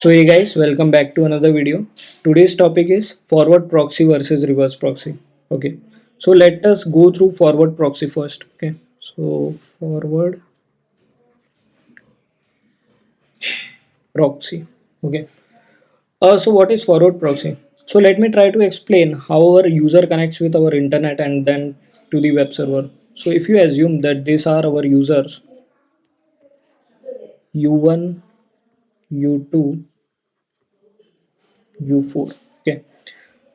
So hey guys, welcome back to another video. Today's topic is forward proxy versus reverse proxy. Okay, so let us go through forward proxy first. Okay, so forward proxy. Okay, so what is forward proxy? So let me try to explain how our user connects with our internet and then to the web server. So if you assume that these are our users U1, U2, U4. Okay,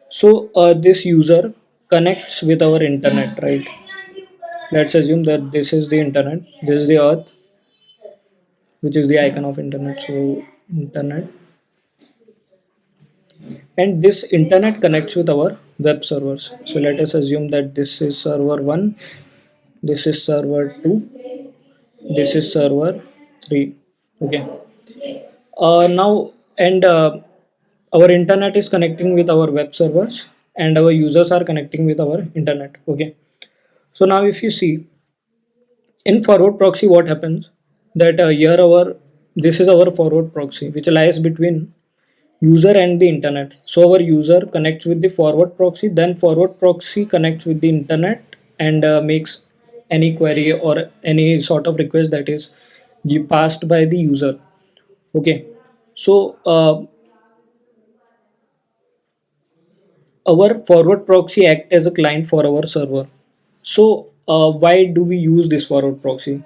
so this user connects with our internet, right? Let's assume that this is the internet, this is the earth, which is the icon of internet. So internet, and this internet connects with our web servers. So let us assume that this is server 1, this is server 2, this is server 3. Okay, now and our internet is connecting with our web servers and our users are connecting with our internet. Okay, so now if you see in forward proxy, what happens that here our this is our forward proxy which lies between user and the internet. So our user connects with the forward proxy, then forward proxy connects with the internet and makes any query or any sort of request that is passed by the user. Okay, so our forward proxy act as a client for our server. So why do we use this forward proxy?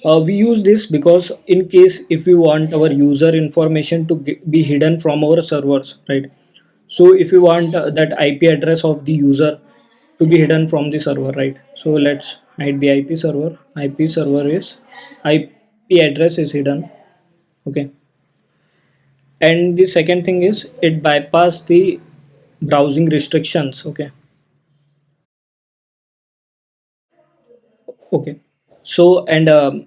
We use this because in case if we want our user information to be hidden from our servers, right? So if you want that IP address of the user to be hidden from the server, right? So let's hide the IP server. IP server is IP address is hidden. Okay, and the second thing is it bypass the browsing restrictions. Okay, okay. So and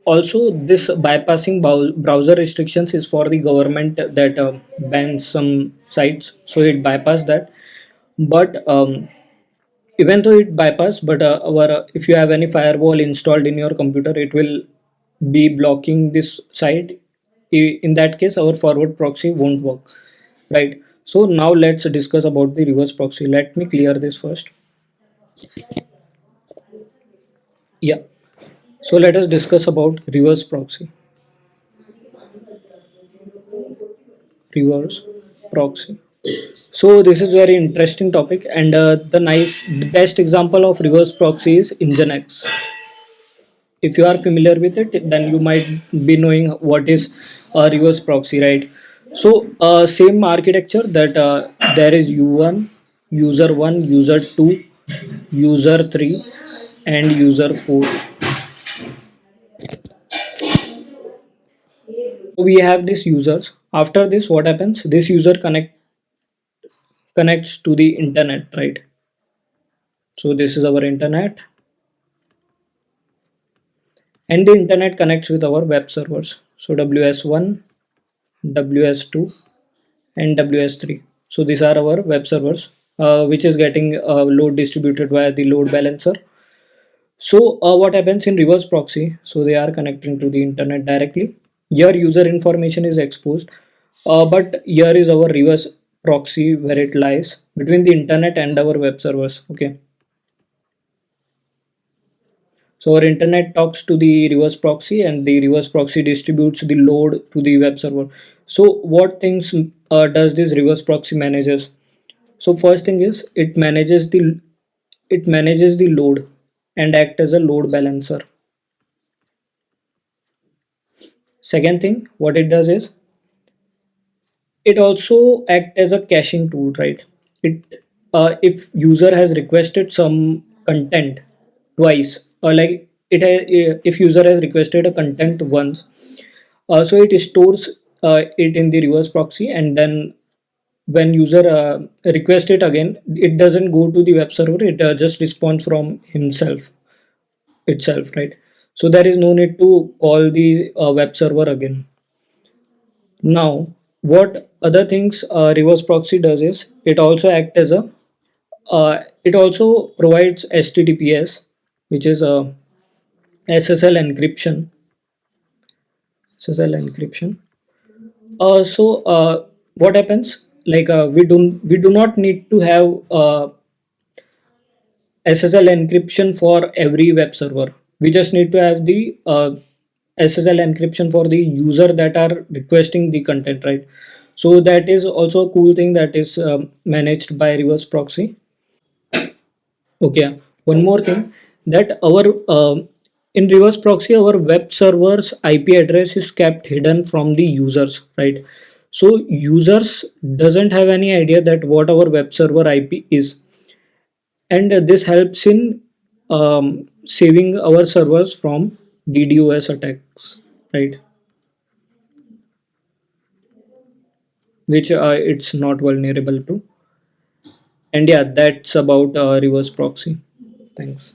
also this bypassing browser restrictions is for the government that bans some sites, so it bypass that. But even though it bypass, but our if you have any firewall installed in your computer, it will be blocking this site. In that case our forward proxy won't work, right? So now let's discuss about the reverse proxy. Let me clear this first. Yeah, so let us discuss about reverse proxy. Reverse proxy. So this is very interesting topic, and the best example of reverse proxy is NGINX. If you are familiar with it, then you might be knowing what is a reverse proxy, right? So same architecture that there is U1, user 1, user 2, user 3, and user 4. So we have these users. After this, what happens? This user connects to the internet, right? So this is our internet, and the internet connects with our web servers. So ws1, ws2, and ws3. So these are our web servers, which is getting load distributed via the load balancer. So what happens in reverse proxy? So they are connecting to the internet directly. Your user information is exposed, but here is our reverse proxy where it lies between the internet and our web servers. Okay, so our internet talks to the reverse proxy and the reverse proxy distributes the load to the web server. So what things does this reverse proxy manages? So first thing is it manages the load and act as a load balancer. Second thing what it does is it also act as a caching tool, right? It if user has requested some content twice, or like if user has requested a content once, so it stores it in the reverse proxy, and then when user request it again, it doesn't go to the web server, it just responds from himself itself, right? So there is no need to call the web server again. Now what other things reverse proxy does is it also act as a it also provides https, which is a ssl encryption. ssl encryption What happens? Like we do not need to have SSL encryption for every web server. We just need to have the SSL encryption for the user that are requesting the content, right? So that is also a cool thing that is managed by reverse proxy. Okay, one more thing, that our in reverse proxy, our web server's IP address is kept hidden from the users, right? So users doesn't have any idea that what our web server IP is, and this helps in saving our servers from DDoS attacks, right? Which it's not vulnerable to. And yeah, that's about reverse proxy. Thanks.